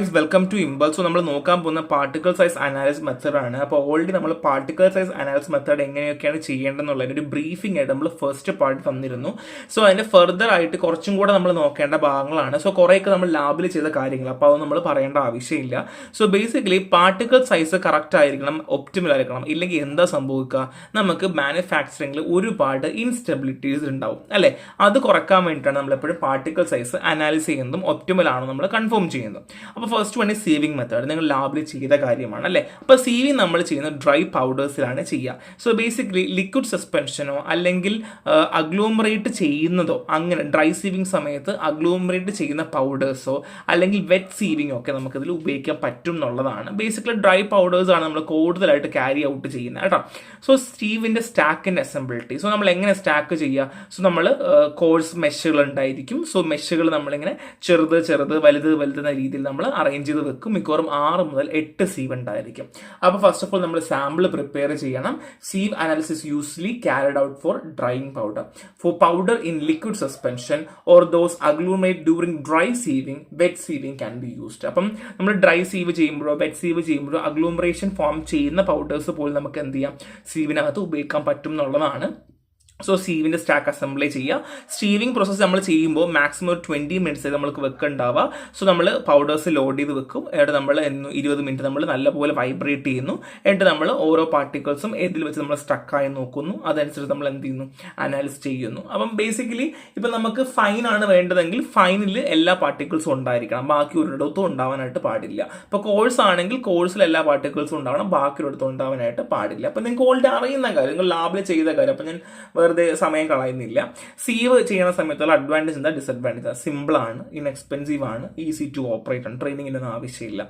Friends, welcome to Impulse. So നമ്മൾ നോക്കാൻ പോകുന്ന പാർട്ടിക്കിൾ സൈസ് അനാലിസിസ് മെത്തേഡാണ്. അപ്പോൾ ഓൾറെഡി നമ്മൾ പാർട്ടിക്കിൾ സൈസ് അനാലിസിസ് മെത്തേഡ് എങ്ങനെയൊക്കെയാണ് ചെയ്യേണ്ടതെന്നുള്ളതിന് ഒരു ബ്രീഫിംഗ് ആയിട്ട് നമ്മൾ ഫസ്റ്റ് പാർട്ട് തന്നിരുന്നു. സോ അതിന്റെ ഫർദർ ആയിട്ട് കുറച്ചും കൂടെ നമ്മൾ നോക്കേണ്ട ഭാഗങ്ങളാണ്. സോ കുറേയൊക്കെ നമ്മൾ ലാബിൽ ചെയ്ത കാര്യങ്ങൾ, അപ്പോൾ അത് നമ്മൾ പറയേണ്ട ആവശ്യമില്ല. So basically particle size correct ആയിരിക്കണം, ഒപ്റ്റിമൽ ആയിരിക്കണം. ഇല്ലെങ്കിൽ എന്താ സംഭവിക്കുക, നമുക്ക് മാനുഫാക്ചറിംഗിൽ ഒരുപാട് ഇൻസ്റ്റെബിലിറ്റീസ് ഉണ്ടാവും അല്ലേ. അത് കുറക്കാൻ വേണ്ടിയിട്ടാണ് നമ്മളെപ്പോഴും പാർട്ടിക്കിൾ സൈസ് അനാലിസ് ചെയ്യുന്നതും ഒപ്റ്റിമൽ ആണോ നമ്മൾ കൺഫേം ചെയ്യുന്നത്. അപ്പോൾ ഫസ്റ്റ് വൺ ഈ സീവിംഗ് മെത്തേഡ് നിങ്ങൾ ലാബിൽ ചെയ്ത കാര്യമാണ് അല്ലേ. അപ്പോൾ സീവിംഗ് നമ്മൾ ചെയ്യുന്ന ഡ്രൈ പൗഡേഴ്സിലാണ് ചെയ്യുക. സോ ബേസിക്കലി ലിക്വിഡ് സസ്പെൻഷനോ അല്ലെങ്കിൽ അഗ്ലോമറേറ്റ് ചെയ്യുന്നതോ, അങ്ങനെ ഡ്രൈ സീവിംഗ് സമയത്ത് അഗ്ലോമറേറ്റ് ചെയ്യുന്ന പൗഡേഴ്സോ അല്ലെങ്കിൽ വെറ്റ് സീവിംഗ് ഒക്കെ നമുക്കിതിൽ ഉപയോഗിക്കാൻ പറ്റും എന്നുള്ളതാണ്. ബേസിക്കലി ഡ്രൈ പൗഡേഴ്സ് ആണ് നമ്മൾ കൂടുതലായിട്ട് ക്യാരി ഔട്ട് ചെയ്യുന്നത് കേട്ടോ. സോ സ്റ്റീവിൻ്റെ സ്റ്റാക്കിൻ്റെ അസംബിലിറ്റി, സോ നമ്മൾ എങ്ങനെ സ്റ്റാക്ക് ചെയ്യുക, സോ നമ്മൾ കോഴ്സ് മെഷുകൾ ഉണ്ടായിരിക്കും. സോ മെഷുകൾ നമ്മളിങ്ങനെ ചെറുത് വലുത് എന്ന രീതിയിൽ നമ്മൾ അറേഞ്ച് ചെയ്ത് വെക്കും. മിക്കവാറും 6 മുതൽ 8 സീവ് ഉണ്ടായിരിക്കും. അപ്പോൾ ഫസ്റ്റ് ഓഫ് ഓൾ നമ്മൾ സാമ്പിൾ പ്രിപ്പയർ ചെയ്യണം. Sieve analysis usually carried out for drying powder. For powder in liquid suspension or those agglomerate during dry sieving, wet sieving can be used. അപ്പം നമ്മൾ ഡ്രൈ സീവ് ചെയ്യുമ്പോഴോ wet sieve ചെയ്യുമ്പോഴോ agglomeration form ചെയ്യുന്ന powders പോലും നമുക്ക് എന്ത് ചെയ്യാം, സീവിനകത്ത് ഉപയോഗിക്കാൻ പറ്റും എന്നുള്ളതാണ്. സോ സീവിൻ്റെ സ്റ്റാക്ക് അസംബ്ലി ചെയ്യുക. സ്റ്റീവിംഗ് പ്രോസസ്സ് നമ്മൾ ചെയ്യുമ്പോൾ മാക്സിമം ഒരു 20 മിനിറ്റ്സ് നമ്മൾക്ക് വെക്കുന്നുണ്ടാവുക. സോ നമ്മൾ പൗഡേഴ്സ് ലോഡ് ചെയ്ത് വെക്കും. എന്നിട്ട് നമ്മൾ 20 മിനിറ്റ് നമ്മൾ നല്ലപോലെ വൈബ്രേറ്റ് ചെയ്യുന്നു. എന്നിട്ട് നമ്മൾ ഓരോ പാർട്ടിക്കിൾസും ഏതിൽ വെച്ച് നമ്മൾ സ്റ്റക്കായി നോക്കുന്നു. അതനുസരിച്ച് നമ്മൾ എന്ത് ചെയ്യുന്നു, അനാലിസ് ചെയ്യുന്നു. അപ്പം ബേസിക്കലി ഇപ്പം നമുക്ക് ഫൈനാണ് വേണ്ടതെങ്കിൽ ഫൈനിൽ എല്ലാ പാർട്ടിക്കിൾസും ഉണ്ടായിരിക്കണം, ബാക്കി ഒരിടത്തും ഉണ്ടാവാനായിട്ട് പാടില്ല. ഇപ്പോൾ കോഴ്സ് ആണെങ്കിൽ കോഴ്സിൽ എല്ലാ പാർട്ടിക്കിൾസും ഉണ്ടാവണം, ബാക്കി ഒരിടത്തും ഉണ്ടാവാനായിട്ട് പാടില്ല. അപ്പം നിങ്ങൾക്ക് ഓൾറെഡി അറിയുന്ന കാര്യം, നിങ്ങൾ ലാബിൽ ചെയ്ത കാര്യം. അപ്പം ഞാൻ വെറുതെ സമയം കളയുന്നില്ല. സീവ് ചെയ്യുന്ന സമയത്തുള്ള അഡ്വാൻറ്റേജ് എന്താ, ഡിസഡ്വാൻറ്റേജ് സിമ്പിൾ ആണ്, ഇൻഎക്സ്പെൻസീവ് ആണ്, ഈസി ടു ഓപ്പറേറ്റ് ആണ്, ട്രെയിനിങ്ങിൻ്റെ ഒന്നും ആവശ്യമില്ല.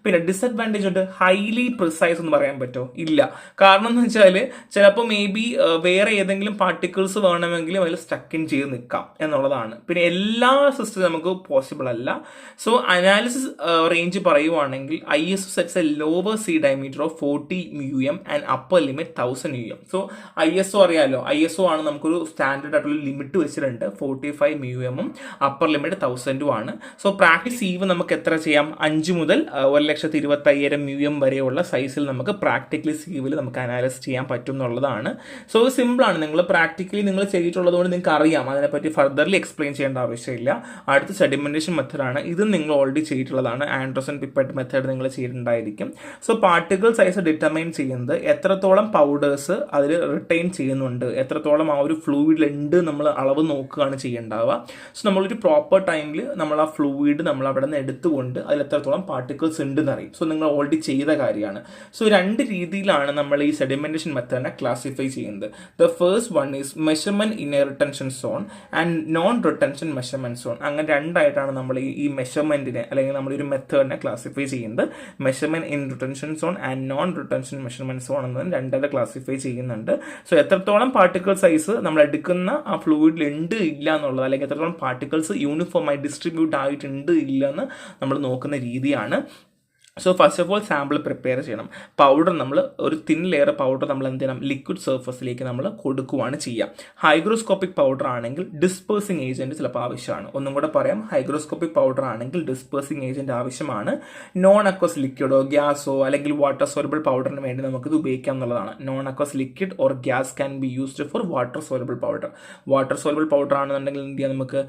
പിന്നെ ഡിസഡ്വാൻറ്റേജ് ഉണ്ട്, ഹൈലി പ്രിസൈസ് എന്ന് പറയാൻ പറ്റുമോ, ഇല്ല. കാരണം എന്ന് വെച്ചാൽ ചിലപ്പോൾ മേ ബി വേറെ ഏതെങ്കിലും പാർട്ടിക്കിൾസ് വേണമെങ്കിലും അതിൽ സ്റ്റക്ക് ഇൻ ചെയ്ത് നിൽക്കാം എന്നുള്ളതാണ്. പിന്നെ എല്ലാ സിസ്റ്റം നമുക്ക് പോസിബിൾ അല്ല. സോ അനാലിസിസ് റേഞ്ച് പറയുവാണെങ്കിൽ ISO sets A lower C diameter of 40 μm and upper limit 1000 μm. So ISO അറിയാലോ, ISO ആണ് നമുക്കൊരു സ്റ്റാൻഡേർഡ് ആയിട്ടുള്ള ലിമിറ്റ് വെച്ചിട്ടുണ്ട്. 45 μm അപ്പർ ലിമിറ്റ് 1000 ആണ്. സോ പ്രാക്ടീസ് സീവ് നമുക്ക് എത്ര ചെയ്യാം, 5 മുതൽ 1,25,000 μm വരെയുള്ള സൈസിൽ നമുക്ക് പ്രാക്ടിക്കലി സീവിൽ നമുക്ക് അനാലിസ് ചെയ്യാൻ പറ്റും എന്നുള്ളതാണ്. സോ സിമ്പിൾ ആണ്, നിങ്ങൾ പ്രാക്ടിക്കലി നിങ്ങൾ ചെയ്തിട്ടുള്ളത് കൊണ്ട് നിങ്ങൾക്ക് അറിയാം, അതിനെപ്പറ്റി ഫർദർലി എക്സ്പ്ലെയിൻ ചെയ്യേണ്ട ആവശ്യമില്ല. അടുത്ത സെഡിമെന്റേഷൻ മെത്തേഡാണ്. ഇത് നിങ്ങൾ ഓൾറെഡി ചെയ്തിട്ടുള്ളതാണ്. ആൻഡർസൺ പിപ്പറ്റ് മെത്തേഡ് നിങ്ങൾ ചെയ്തിട്ടുണ്ടായിരിക്കും. സോ പാർട്ടിക്കിൾ സൈസ് ഡിറ്റർമൈൻ ചെയ്യുന്നത് എത്രത്തോളം പൗഡേഴ്സ് അതിൽ റിട്ടൈൻ ചെയ്യുന്നുണ്ട്, എത്രത്തോളം ആ ഒരു ഫ്ലൂയിഡിൽ ഉണ്ട് നമ്മൾ അളവ് നോക്കുകയാണ് ചെയ്യേണ്ടാവുക. സോ നമ്മളൊരു പ്രോപ്പർ ടൈമിൽ നമ്മൾ ആ ഫ്ലൂയിഡ് നമ്മൾ അവിടെ നിന്ന് എടുത്തുകൊണ്ട് അതിൽ എത്രത്തോളം പാർട്ടിക്കിൾസ് ഉണ്ടെന്ന് അറിയും. സോ നിങ്ങൾ ഓൾറെഡി ചെയ്ത കാര്യമാണ്. സോ 2 രീതിയിലാണ് നമ്മൾ ഈ സെഡിമെന്റേഷൻ മെത്തേഡിനെ ക്ലാസിഫൈ ചെയ്യുന്നത്. The first one is measurement in A retention zone and non retention measurement zone. അങ്ങനെ 2 ആയിട്ടാണ് നമ്മൾ ഈ മെഷർമെന്റിനെ അല്ലെങ്കിൽ നമ്മൾ ഒരു മെത്തേഡിനെ ക്ലാസിഫൈ ചെയ്യുന്നത്. Measurement in retention zone and non retention measurement zone എന്നതിന് 2 ക്ലാസിഫൈ ചെയ്യുന്നുണ്ട്. സോ എത്രത്തോളം പാർട്ടിക്കിൾ സൈസ് നമ്മൾ എടുക്കുന്ന ആ ഫ്ലൂയിഡിൽ ഉണ്ട് ഇല്ല എന്നുള്ളത്, അല്ലെങ്കിൽ എത്രത്തോളം പാർട്ടിക്കിൾസ് യൂണിഫോമായി ഡിസ്ട്രിബ്യൂട്ട് ആയിട്ടുണ്ട് ഇല്ല എന്ന് നമ്മൾ നോക്കുന്ന രീതിയാണ്. So first of all sample prepare ചെയ്യണം. പൗഡർ നമ്മൾ ഒരു തിൻ ലെയർ പൗഡർ നമ്മൾ എന്ത് ചെയ്യണം, ലിക്വിഡ് സർഫസിലേക്ക് നമ്മൾ കൊടുക്കുകയാണ് ചെയ്യുക. ഹൈഗ്രോസ്കോപ്പിക് പൗഡർ ആണെങ്കിൽ ഡിസ്പേഴ്സിങ് ഏജന്റ് ചിലപ്പോൾ ആവശ്യമാണ്. ഒന്നും കൂടെ പറയാം, ഹൈഗ്രോസ്കോപ്പിക് പൗഡർ ആണെങ്കിൽ ഡിസ്പേഴ്സിങ് ഏജന്റ് ആവശ്യമാണ്. നോൺ അക്വസ് ലിക്വിഡോ ഗ്യാസോ അല്ലെങ്കിൽ വാട്ടർ സോലബിൾ പൗഡറിന് വേണ്ടി നമുക്കിത് ഉപയോഗിക്കാം എന്നുള്ളതാണ്. Non aqueous liquid or gas can be used for water soluble powder. Water soluble powder ആണെന്നുണ്ടെങ്കിൽ എന്ത് ചെയ്യാം, നമുക്ക്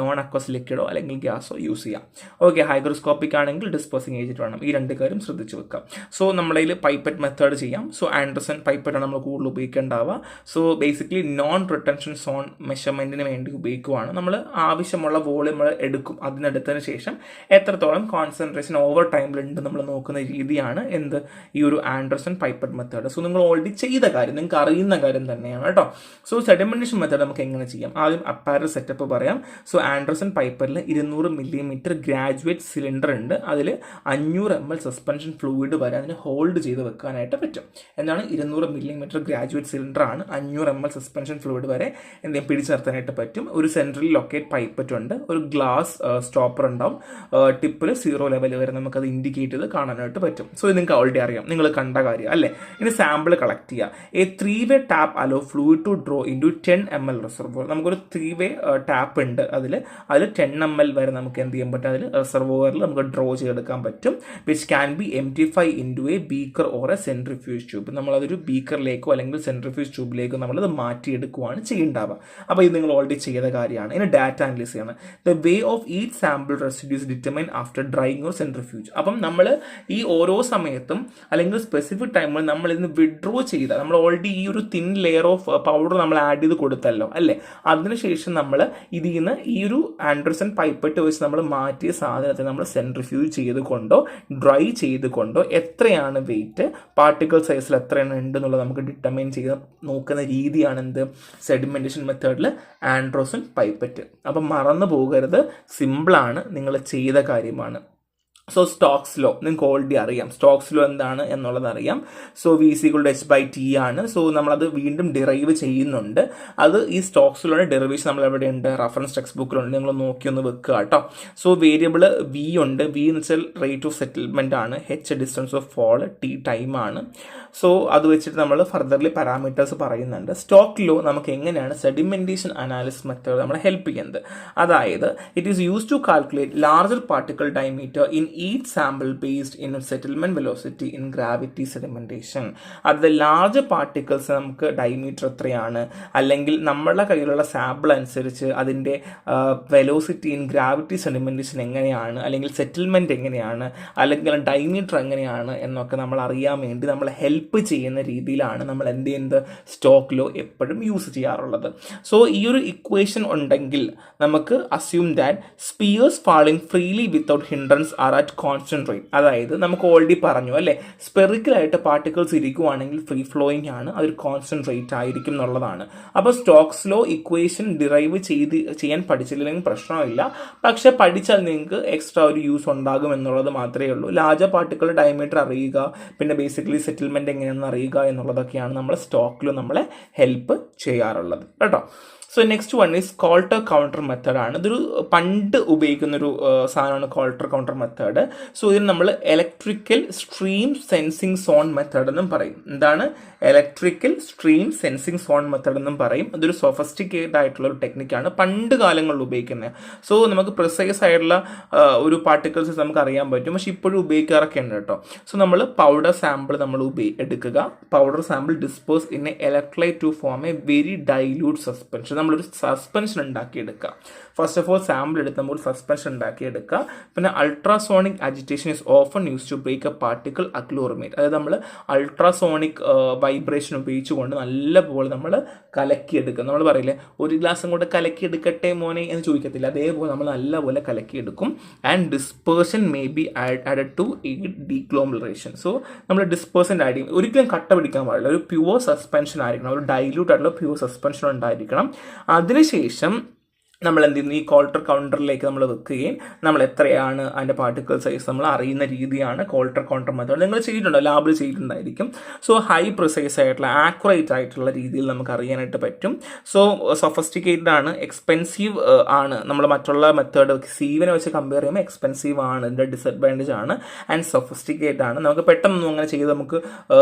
നോൺ അക്വസ് ലിക്വിഡോ അല്ലെങ്കിൽ ഗ്യാസോ യൂസ് ചെയ്യാം. ഓക്കെ, ഹൈഗ്രോസ്കോപ്പിക് ആണെങ്കിൽ ഡിസ്പേഴ്സിങ് ഏജന്റ് വേണം. ഈ 2 കാര്യം ശ്രദ്ധിച്ചു വെക്കാം. സോ നമ്മളതിൽ പൈപ്പറ്റ് മെത്തേഡ് ചെയ്യാം. സോ ആൻഡർസൺ പൈപ്പറ്റാണ് നമ്മൾ കൂടുതൽ ഉപയോഗിക്കേണ്ടാവുക. So basically non retention zone മെഷർമെന്റിന് വേണ്ടി ഉപയോഗിക്കുവാണ്. നമ്മൾ ആവശ്യമുള്ള വോളിയം നമ്മൾ എടുക്കും. അതിനെടുത്തതിന് ശേഷം എത്രത്തോളം കോൺസെൻട്രേഷൻ ഓവർ ടൈമിലുണ്ട് നമ്മൾ നോക്കുന്ന രീതിയാണ് എന്ത്, ഈ ഒരു ആൻഡർസൺ പൈപ്പറ്റ് മെത്തേഡ്. സോ നിങ്ങൾ ഓൾറെഡി ചെയ്ത കാര്യം, നിങ്ങൾക്ക് അറിയുന്ന കാര്യം തന്നെയാണ് കേട്ടോ. സോ സെഡിമെന്റേഷൻ മെത്തേഡ് നമുക്ക് എങ്ങനെ ചെയ്യാം, ആദ്യം അപ്പാരൽ സെറ്റപ്പ് പറയാം. സോ ആൻഡർസൺ പൈപ്പറ്റിൽ 200 mm ഗ്രാജുവേറ്റ് സിലിണ്ടർ ഉണ്ട്. അതിൽ 500 500 ml സസ്പെൻഷൻ ഫ്ലൂയിഡ് വരെ അതിനെ ഹോൾഡ് ചെയ്ത് വെക്കാനായിട്ട് പറ്റും. എന്താണ് 200 mm ഗ്രാജുവേറ്റ് സിലിണ്ടറാണ്. 500 ml സസ്പെൻഷൻ ഫ്ലൂയിഡ് വരെ എന്തെങ്കിലും പിടിച്ചു നിർത്താനായിട്ട് പറ്റും. ഒരു സെൻട്രൽ ലൊക്കേറ്റ് പൈപ്പറ്റ് ഉണ്ട്, ഒരു ഗ്ലാസ് സ്റ്റോപ്പർ ഉണ്ടാവും, ടിപ്പിൽ 0 ലെവൽ വരെ നമുക്കത് ഇൻഡിക്കേറ്റ് ചെയ്ത് കാണാനായിട്ട് പറ്റും. സോ ഇത് നിങ്ങൾക്ക് ഓൾറെഡി അറിയാം, നിങ്ങൾ കണ്ട കാര്യം അല്ലേ. ഇനി സാമ്പിൾ കളക്ട് ചെയ്യുക. A 3-way tap allow fluid to draw into 10 ml reservoir. നമുക്കൊരു 3-way ടാപ്പ് ഉണ്ട്, അതിൽ 10 ml വരെ നമുക്ക് എന്ത് ചെയ്യാൻ പറ്റും, അതിൽ റിസർവോയറിൽ നമുക്ക് ഡ്രോ ചെയ്തെടുക്കാൻ പറ്റും. Which can be emptify into a beaker or a centrifuge tube. നമ്മളതൊരു ബീക്കറിലേക്കോ അല്ലെങ്കിൽ സെൻട്രിഫ്യൂജ് ട്യൂബിലേക്കോ നമ്മളത് മാറ്റിയെടുക്കുകയാണ് ചെയ്യേണ്ടാവുക. അപ്പോൾ ഇത് നിങ്ങൾ ഓൾറെഡി ചെയ്ത കാര്യമാണ്. ഇനി ഡാറ്റ അനലൈസ് ചെയ്യണം. The way of each sample residues determine after drying or centrifuge. അപ്പം നമ്മൾ ഈ ഓരോ സമയത്തും അല്ലെങ്കിൽ സ്പെസിഫിക് ടൈമിൽ നമ്മൾ ഇതിന് വിഡ്രോ ചെയ്ത, നമ്മൾ ഓൾറെഡി ഈ ഒരു തിൻ ലെയർ ഓഫ് പൗഡർ നമ്മൾ ആഡ് ചെയ്ത് കൊടുത്തല്ലോ അല്ലേ. അതിനുശേഷം നമ്മൾ ഇതിൽ നിന്ന് ഈ ഒരു ആൻഡർസൺ പൈപ്പറ്റ് വെച്ച് നമ്മൾ മാറ്റിയ സാധനത്തെ നമ്മൾ സെൻട്രിഫ്യൂജ് ചെയ്തുകൊണ്ടോ ഡ്രൈ ചെയ്തുകൊണ്ടോ എത്രയാണ് വെയിറ്റ്, പാർട്ടിക്കിൾ സൈസിൽ എത്രയാണ് ഉണ്ടെന്നുള്ളത് നമുക്ക് ഡിറ്റർമൈൻ ചെയ്ത് നോക്കുന്ന രീതിയാണ് എന്ത്, സെഡിമെന്റേഷൻ മെത്തേഡിൽ ആൻഡർസൺ പൈപ്പറ്റ്. അപ്പം മറന്നു പോകരുത്, സിമ്പിളാണ്, നിങ്ങൾ ചെയ്ത കാര്യമാണ്. സോ സ്റ്റോക്സ് ലോ നിങ്ങൾക്ക് ഓൾറെഡി അറിയാം. സ്റ്റോക്സ് ലോ എന്താണ് എന്നുള്ളത് അറിയാം. സോ V=H/T ആണ്. സോ നമ്മളത് വീണ്ടും ഡിറൈവ് ചെയ്യുന്നുണ്ട്. അത് ഈ സ്റ്റോക്സ് ലോയുടെ ഡെറിവേഷൻ നമ്മൾ എവിടെയുണ്ട്, റഫറൻസ് ടെക്സ്റ്റ് ബുക്കിലുണ്ട്, നിങ്ങൾ നോക്കി ഒന്ന് വെക്കുക കേട്ടോ. സോ വേരിയബിൾ V ഉണ്ട്. V എന്ന് വെച്ചാൽ റേറ്റ് ഓഫ് സെറ്റിൽമെന്റ് ആണ്, H distance of fall, T time ആണ്. സോ അത് വെച്ചിട്ട് നമ്മൾ ഫർദർലി പാരാമീറ്റേഴ്സ് പറയുന്നുണ്ട്. സ്റ്റോക്ക് ലോ നമുക്ക് എങ്ങനെയാണ് സെഡിമെന്റേഷൻ അനാലിസിസ് മെത്തേഡ് നമ്മളെ ഹെൽപ്പ് ചെയ്യുന്നത്. അതായത് it is use to calculate larger particle diameter in each sample based in settlement velocity in gravity sedimentation. അത് ലാർജ് പാർട്ടിക്കിൾസ് നമുക്ക് ഡയമീറ്റർ എത്രയാണ്, അല്ലെങ്കിൽ നമ്മളുടെ കയ്യിലുള്ള സാമ്പിൾ അനുസരിച്ച് അതിൻ്റെ വെലോസിറ്റി ഇൻ ഗ്രാവിറ്റി സെഡിമെന്റേഷൻ എങ്ങനെയാണ്, അല്ലെങ്കിൽ സെറ്റിൽമെന്റ് എങ്ങനെയാണ്, അല്ലെങ്കിൽ ഡയമീറ്റർ എങ്ങനെയാണ് എന്നൊക്കെ നമ്മൾ അറിയാൻ വേണ്ടി നമ്മളെ ഹെൽപ്പ് ചെയ്യുന്ന രീതിയിലാണ് നമ്മൾ എന്ത് ചെയ്യുന്നത്, സ്റ്റോക്ക് ലോ എപ്പോഴും യൂസ് ചെയ്യാറുള്ളത്. സോ ഈ ഒരു ഇക്വേഷൻ ഉണ്ടെങ്കിൽ നമുക്ക് assume that spheres falling freely without hindrance are at constant rate. അതായത് നമുക്ക് ഓൾറെഡി പറഞ്ഞു അല്ലേ, സ്പെറിക്കലായിട്ട് പാർട്ടിക്കിൾസ് ഇരിക്കുവാണെങ്കിൽ ഫ്രീ ഫ്ലോയിങ് ആണ്, അതൊരു കോൺസ്റ്റന്റ് റേറ്റ് ആയിരിക്കും എന്നുള്ളതാണ്. അപ്പോൾ സ്റ്റോക്സ് ലോ ഇക്വേഷൻ ഡിറൈവ് ചെയ്യാൻ പഠിച്ചില്ലെങ്കിൽ പ്രശ്നമില്ല. പക്ഷെ പഠിച്ചാൽ നിങ്ങൾക്ക് എക്സ്ട്രാ ഒരു യൂസ് ഉണ്ടാകും എന്നുള്ളത് മാത്രമേ ഉള്ളൂ. ലാർജർ പാർട്ടിക്കിൾ ഡയമീറ്റർ അറിയുക, പിന്നെ ബേസിക്കലി സെറ്റിൽമെന്റ് എങ്ങനെയാണെന്ന് അറിയുക എന്നുള്ളതൊക്കെയാണ് നമ്മൾ സ്റ്റോക്ക് ലോ നമ്മളെ ഹെൽപ്പ് ചെയ്യാറുള്ളത് കേട്ടോ. So next one is Coulter counter method ആണ്. ഇതൊരു പണ്ട് ഉപയോഗിക്കുന്നൊരു സാധനമാണ് കോൾട്ടർ കൗണ്ടർ മെത്തേഡ്. സോ ഇതിന് നമ്മൾ electrical stream sensing zone method എന്നും പറയും. എന്താണ് electrical stream sensing zone method എന്നും പറയും. അതൊരു സൊഫസ്റ്റിക്കേറ്റഡ് ആയിട്ടുള്ള ഒരു ടെക്നിക്കാണ്, പണ്ട് കാലങ്ങളിൽ ഉപയോഗിക്കുന്നത്. സോ നമുക്ക് പ്രിസൈസ് ആയിട്ടുള്ള ഒരു പാർട്ടിക്കിൾസ് നമുക്ക് അറിയാൻ പറ്റും, പക്ഷെ ഇപ്പോഴും ഉപയോഗിക്കാറൊക്കെ ഉണ്ട് കേട്ടോ. സോ നമ്മൾ പൗഡർ സാമ്പിൾ നമ്മൾ എടുക്കുക. Powder sample dispose in a electrolyte to form a very dilute suspension. നമ്മളൊരു സസ്പെൻഷൻ ഉണ്ടാക്കിയെടുക്കുക. ഫസ്റ്റ് ഓഫ് ഓൾ സാമ്പിൾ എടുത്ത് നമ്മൾ സസ്പെൻഷൻ ഉണ്ടാക്കിയെടുക്കുക. പിന്നെ ultrasonic agitation is often use to break a particle agglomerate. അതായത് നമ്മൾ അൾട്രാസോണിക് വൈബ്രേഷൻ ഉപയോഗിച്ചുകൊണ്ട് നല്ലപോലെ നമ്മൾ കലക്കിയെടുക്കുക. നമ്മൾ പറയില്ലേ ഒരു ഗ്ലാസും കൂടെ കലക്കിയെടുക്കട്ടെ മോനെ എന്ന് ചോദിക്കത്തില്ല, അതേപോലെ നമ്മൾ നല്ലപോലെ കലക്കിയെടുക്കും. And dispersion may be added to aid deglomeration. So നമ്മൾ ഡിസ്പേഴ്സൻ ആഡ് ചെയ്യും. ഒരിക്കലും കട്ട പിടിക്കാൻ പാടില്ല, ഒരു പ്യുവർ സസ്പെൻഷൻ ആയിരിക്കണം, ഒരു ഡൈല്യൂട്ട് ആയിട്ടുള്ള പ്യുവർ സസ്പെൻഷൻ ഉണ്ടായിരിക്കണം. അതിനുശേഷം നമ്മൾ എന്ത് ചെയ്യുന്നു, ഈ കോൾട്ടർ കൗണ്ടറിലേക്ക് നമ്മൾ വെക്കുകയും നമ്മൾ എത്രയാണ് അതിൻ്റെ പാർട്ടിക്കിൾ സൈസ് നമ്മൾ അറിയുന്ന രീതിയാണ് കോൾട്ടർ കൗണ്ടർ മെത്തേഡ്. നിങ്ങൾ ചെയ്തിട്ടുണ്ടോ, ലാബിൽ ചെയ്തിട്ടുണ്ടായിരിക്കും. സോ ഹൈ പ്രിസൈസ് ആയിട്ടുള്ള ആക്യുറേറ്റ് ആയിട്ടുള്ള രീതിയിൽ നമുക്ക് അറിയാനായിട്ട് പറ്റും. സോ സൊഫസ്റ്റിക്കേറ്റഡ് ആണ്, എക്സ്പെൻസീവ് ആണ്. നമ്മൾ മറ്റുള്ള മെത്തേഡ് സീവിനെ വെച്ച് കമ്പയർ ചെയ്യുമ്പോൾ എക്സ്പെൻസീവ് ആണ്, ഇതിൻ്റെ ഡിസഡ്വാൻറ്റേജ് ആണ്. ആൻഡ് സൊഫസ്റ്റിക്കേറ്റഡ് ആണ്, നമുക്ക് പെട്ടെന്നൊന്നും അങ്ങനെ ചെയ്ത് നമുക്ക്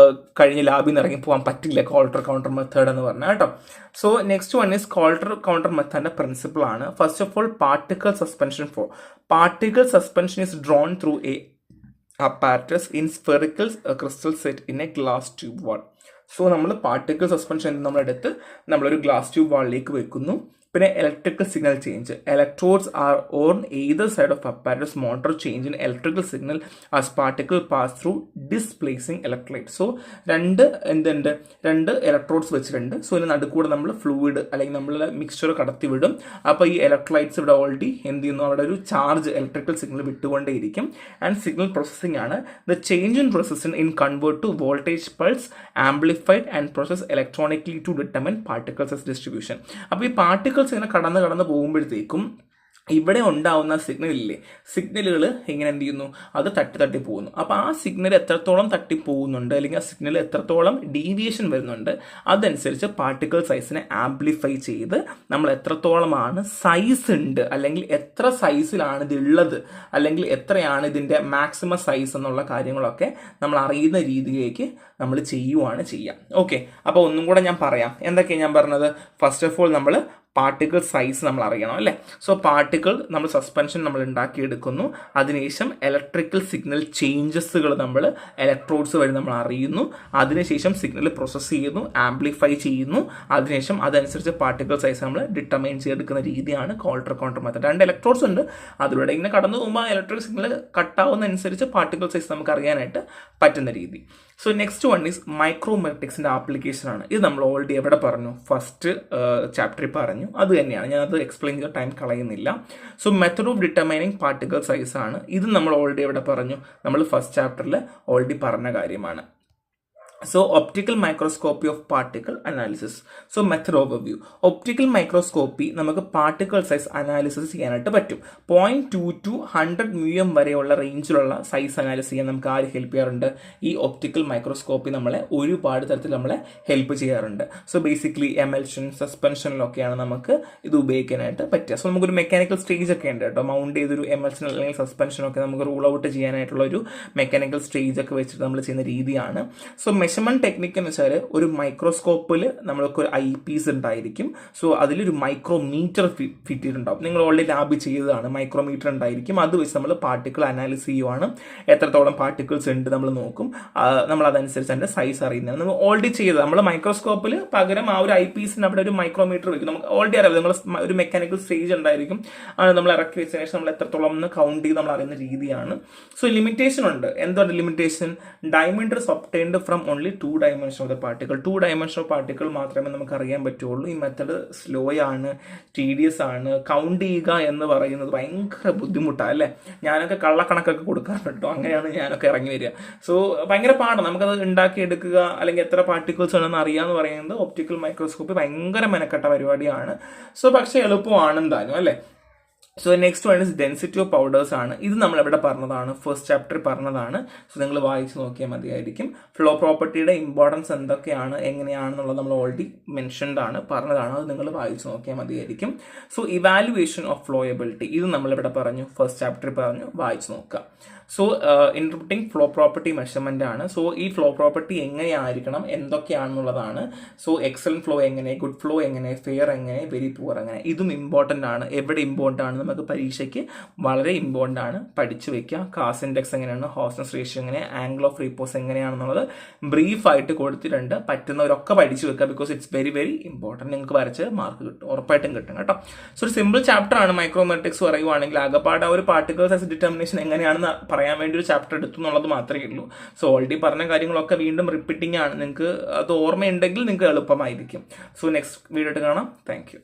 കഴിഞ്ഞ് ലാബിൽ നിന്ന് ഇറങ്ങി പോകാൻ പറ്റില്ല കോൾട്ടർ കൗണ്ടർ മെത്തേഡ് എന്ന് പറഞ്ഞാൽ കേട്ടോ. So next one is Coulter counter മെത്തേഡിൻ്റെ പ്രിൻസിപ്പിൾ ആണ്. First of all, particle suspension. For particle suspension is drawn through a apparatus in spherical crystal set in a glass tube wall. So നമ്മൾ particle suspension നമ്മളെടുത്ത് നമ്മളൊരു glass tube വാളിലേക്ക് വെക്കുന്നു. പിന്നെ electrical signal change. Electrodes R on either side of apparatus motor change in electrical signal as particle pass through displacing electrolyte. So രണ്ട് electrodes വെച്ചിട്ടുണ്ട്. So ഇതിന് നടുക്കൂടെ നമ്മൾ fluid അല്ലെങ്കിൽ നമ്മൾ മിക്സ്ചർ കടത്തി വിടും. അപ്പോൾ ഈ ഇലക്ട്രോലൈറ്റ്സ് ഇവിടെ ഓൾറെഡി എന്ത് ചെയ്യുന്നു, അവിടെ ഒരു ചാർജ് ഇലക്ട്രിക്കൽ സിഗ്നൽ വിട്ടുകൊണ്ടേയിരിക്കും. ആൻഡ് സിഗ്നൽ പ്രോസസ്സിംഗ് ആണ്. The change in resistance in convert to voltage pulse amplified and process electronically to determine particles distribution. അപ്പോൾ ഈ പാർട്ടിക്കിൾസ് ഇങ്ങനെ കടന്ന് പോകുമ്പോഴത്തേക്കും ഇവിടെ ഉണ്ടാവുന്ന സിഗ്നലില്ലേ, സിഗ്നലുകൾ ഇങ്ങനെ എന്ത് ചെയ്യുന്നു, അത് തട്ടി പോകുന്നു. അപ്പോൾ ആ സിഗ്നൽ എത്രത്തോളം തട്ടി പോകുന്നുണ്ട്, അല്ലെങ്കിൽ ആ സിഗ്നൽ എത്രത്തോളം ഡീവിയേഷൻ വരുന്നുണ്ട്, അതനുസരിച്ച് പാർട്ടിക്കിൾ സൈസിനെ ആംപ്ലിഫൈ ചെയ്ത് നമ്മൾ എത്രത്തോളമാണ് സൈസ് ഉണ്ട്, അല്ലെങ്കിൽ എത്ര സൈസിലാണ് ഇതുള്ളത്, അല്ലെങ്കിൽ എത്രയാണ് ഇതിൻ്റെ മാക്സിമം സൈസ് എന്നുള്ള കാര്യങ്ങളൊക്കെ നമ്മൾ അറിയുന്ന രീതിയിലേക്ക് നമ്മൾ ചെയ്യുക. ഓക്കെ, അപ്പോൾ ഒന്നും കൂടെ ഞാൻ പറയാം. എന്തൊക്കെയാണ് ഞാൻ പറഞ്ഞത്? ഫസ്റ്റ് ഓഫ് ഓൾ നമ്മൾ പാർട്ടിക്കിൾ സൈസ് നമ്മൾ അറിയണം അല്ലേ. സോ പാർട്ടിക്കിൾ നമ്മൾ സസ്പെൻഷൻ നമ്മൾ ഉണ്ടാക്കിയെടുക്കുന്നു, അതിനുശേഷം ഇലക്ട്രിക്കൽ സിഗ്നൽ ചേഞ്ചസുകൾ നമ്മൾ ഇലക്ട്രോഡ്സ് വഴി നമ്മൾ അറിയുന്നു, അതിനുശേഷം സിഗ്നൽ പ്രോസസ്സ് ചെയ്യുന്നു, ആംപ്ലിഫൈ ചെയ്യുന്നു, അതിനുശേഷം അതനുസരിച്ച് പാർട്ടിക്കിൾ സൈസ് നമ്മൾ ഡിറ്റർമൈൻ ചെയ്തെടുക്കുന്ന രീതിയാണ് കോൾട്ടർ കൗണ്ടർ മെത്തഡ്. 2 ഇലക്ട്രോഡ്സ് ഉണ്ട്, അതിലൂടെ ഇങ്ങനെ കടന്നു പോകുമ്പോൾ ഇലക്ട്രിക് സിഗ്നൽ കട്ടാവുന്നതനുസരിച്ച് പാർട്ടിക്കിൾ സൈസ് നമുക്ക് അറിയാനായിട്ട് പറ്റുന്ന രീതി. സോ നെക്സ്റ്റ് വൺ ഈസ് മൈക്രോമെട്രിക്സിൻ്റെ ആപ്ലിക്കേഷൻ ആണ്. ഇത് നമ്മൾ ഓൾറെഡി എവിടെ പറഞ്ഞു? ഫസ്റ്റ് ചാപ്റ്ററിൽ പറഞ്ഞു. അത് തന്നെയാണ്, ഞാനത് എക്സ്പ്ലെയിൻ ചെയ്ത ടൈം കളയുന്നില്ല. So method of determining particle size ആണ്. ഇത് നമ്മൾ ഓൾറെഡി എവിടെ പറഞ്ഞു? നമ്മൾ ഫസ്റ്റ് ചാപ്റ്ററിൽ ഓൾറെഡി പറഞ്ഞ കാര്യമാണ്. So optical microscopy of particle analysis. So method overview. Optical microscopy നമുക്ക് പാർട്ടിക്കിൾ സൈസ് അനാലിസിസ് ചെയ്യാനായിട്ട് പറ്റും. 0.2 to 100 μm വരെയുള്ള റേഞ്ചിലുള്ള സൈസ് അനാലിസിസ് ചെയ്യാൻ നമുക്ക് ആര് ഹെൽപ്പ് ചെയ്യാറുണ്ട്? ഈ ഒപ്റ്റിക്കൽ മൈക്രോസ്കോപ്പി നമ്മളെ ഒരുപാട് തരത്തിൽ നമ്മളെ ഹെൽപ്പ് ചെയ്യാറുണ്ട്. സോ ബേസിക്കലി എമൽഷൻ, സസ്പെൻഷനിലൊക്കെയാണ് നമുക്ക് ഇത് ഉപയോഗിക്കാനായിട്ട് പറ്റുക. സോ നമുക്കൊരു മെക്കാനിക്കൽ സ്റ്റേജ് ഒക്കെ ഉണ്ട് കേട്ടോ. മൗണ്ട് ചെയ്തൊരു എമൽഷൻ അല്ലെങ്കിൽ സസ്പെൻഷനൊക്കെ നമുക്ക് റൂൾ ഔട്ട് ചെയ്യാനായിട്ടുള്ള ഒരു മെക്കാനിക്കൽ സ്റ്റേജ് ഒക്കെ വെച്ചിട്ട് നമ്മൾ ചെയ്യുന്ന രീതിയാണ്. സോ മെഷർമെന്റ് ടെക്നിക്ക് എന്ന് വെച്ചാൽ ഒരു മൈക്രോസ്കോപ്പിൽ നമ്മൾക്ക് ഒരു ഐ പീസ് ഉണ്ടായിരിക്കും. സോ അതിലൊരു മൈക്രോമീറ്റർ ഫിറ്റ് ചെയ്തിട്ടുണ്ടാവും. നിങ്ങൾ ഓൾറെഡി ലാബിൽ ചെയ്തതാണ്. മൈക്രോമീറ്റർ ഉണ്ടായിരിക്കും. അത് വെച്ച് നമ്മൾ പാർട്ടിക്കിൾ അനാലിസിസ് ചെയ്യുവാണ്. എത്രത്തോളം പാർട്ടിക്കിൾസ് ഉണ്ട് നമ്മൾ നോക്കും. നമ്മൾ അതനുസരിച്ച് അതിൻ്റെ സൈസ് അറിയുന്നതാണ് നമ്മൾ ഓൾറെഡി ചെയ്തത്. നമ്മൾ മൈക്രോസ്കോപ്പിൽ പകരം ആ ഒരു ഐ പീസിന് അവിടെ ഒരു മൈക്രോമീറ്റർ വെക്കും. നമുക്ക് ഓൾറെഡി അറിയാം. നമ്മൾ ഒരു മെക്കാനിക്കൽ സ്റ്റേജ് ഉണ്ടായിരിക്കും. നമ്മൾ ഇറക്കി വെച്ചതിന് ശേഷം നമ്മൾ എത്രത്തോളം എന്ന് കൗണ്ട് ചെയ്ത് നമ്മൾ അറിയുന്ന രീതിയാണ്. സോ ലിമിറ്റേഷൻ ഉണ്ട്. എന്താണ് limitation? Diameter is obtained from only 2 dimension of the particle. 2 dimension of particle മാത്രമേ നമുക്ക് അറിയാൻ പറ്റുള്ളൂ. ഈ മെത്തഡ് സ്ലോ ആണ്, ടീഡിയസ് ആണ്. കൗണ്ട് ചെയ്യുക എന്ന് പറയുന്നത് ഭയങ്കര ബുദ്ധിമുട്ടാണ് അല്ലേ. ഞാനൊക്കെ കള്ളക്കണക്കൊക്കെ കൊടുക്കാറുണ്ട് കേട്ടോ. അങ്ങനെയാണ് ഞാനൊക്കെ ഇറങ്ങി വരിക. സോ ഭയങ്കര പാടാണ് നമുക്കത് ഉണ്ടാക്കിയെടുക്കുക, അല്ലെങ്കിൽ എത്ര പാർട്ടിക്കിൾസ് ആണെന്ന് അറിയാന്ന് പറയുന്നത് ഒപ്റ്റിക്കൽ മൈക്രോസ്കോപ്പി ഭയങ്കര മെനക്കെട്ട പരിപാടിയാണ്. സോ പക്ഷേ എളുപ്പമാണെന്താനും അല്ലേ. So next one is density of powders ആണ്. ഇത് നമ്മൾ എവിടെ പറഞ്ഞതാണ്? ഫസ്റ്റ് ചാപ്റ്ററിൽ പറഞ്ഞതാണ്. സോ നിങ്ങൾ വായിച്ച് നോക്കിയാൽ മതിയായിരിക്കും. ഫ്ലോ പ്രോപ്പർട്ടിയുടെ ഇമ്പോർട്ടൻസ് എന്തൊക്കെയാണ്, എങ്ങനെയാണെന്നുള്ളത് നമ്മൾ ഓൾറെഡി മെൻഷൻഡ് ആണ്, പറഞ്ഞതാണ്. അത് നിങ്ങൾ വായിച്ച് നോക്കിയാൽ മതിയായിരിക്കും. സോ ഇവാലുവേഷൻ ഓഫ് ഫ്ലോയബിലിറ്റി, ഇത് നമ്മൾ എവിടെ പറഞ്ഞു? ഫസ്റ്റ് ചാപ്റ്ററിൽ പറഞ്ഞു. വായിച്ച് നോക്കുക. സോ ഇന്റർപ്രിറ്റിംഗ് ഫ്ലോ പ്രോപ്പർട്ടി മെഷർമെന്റ് ആണ്. സോ ഈ ഫ്ലോ പ്രോപ്പർട്ടി എങ്ങനെയായിരിക്കണം, എന്തൊക്കെയാണെന്നുള്ളതാണ്. സോ എക്സലന്റ് ഫ്ലോ എങ്ങനെ, ഗുഡ് ഫ്ലോ എങ്ങനെ, ഫെയർ എങ്ങനെ, വെരി പുവർ എങ്ങനെ, ഇതും ഇമ്പോർട്ടൻ്റ് ആണ്. എവിടെ ഇമ്പോർട്ടൻ്റ് ആണ്? നമുക്ക് പരീക്ഷയ്ക്ക് വളരെ ഇമ്പോർട്ടൻ്റ് ആണ്. പഠിച്ചു വെക്കുക. കാസ് ഇൻഡെക്സ് എങ്ങനെയാണ്, ഹോസ്നസ് റേഷ്യോ എങ്ങനെ, ആംഗിൾ ഓഫ് റീപോസ് എങ്ങനെയാണെന്നുള്ളത് ബ്രീഫായിട്ട് കൊടുത്തിട്ടുണ്ട്. പറ്റുന്നവരൊക്കെ പഠിച്ചു വെക്കുക. Because it's very very important. നിങ്ങൾക്ക് വരച്ച് മാർക്ക് കിട്ടും, ഉറപ്പായിട്ടും കിട്ടും കേട്ടോ. സോ ഒരു സിമ്പിൾ ചാപ്റ്റർ ആണ് മൈക്രോമെട്രിക്സ് പറയുവാണെങ്കിൽ. ആകെപ്പാട് ഒരു പാർട്ടിക്കിൾ സൈസ് ഡിറ്റർമിനേഷൻ എങ്ങനെയാണെന്ന് പറയാൻ വേണ്ടി ഒരു ചാപ്റ്റർ എടുത്തു എന്നുള്ളത് മാത്രമേ ഉള്ളൂ. സോ ഓൾറെഡി പറഞ്ഞ കാര്യങ്ങളൊക്കെ വീണ്ടും റിപ്പീറ്റിംഗ് ആണ്. നിങ്ങൾക്ക് അത് ഓർമ്മയുണ്ടെങ്കിൽ നിങ്ങൾക്ക് എളുപ്പമായിരിക്കും. സോ നെക്സ്റ്റ് വീഡിയോ കാണാം. Thank you.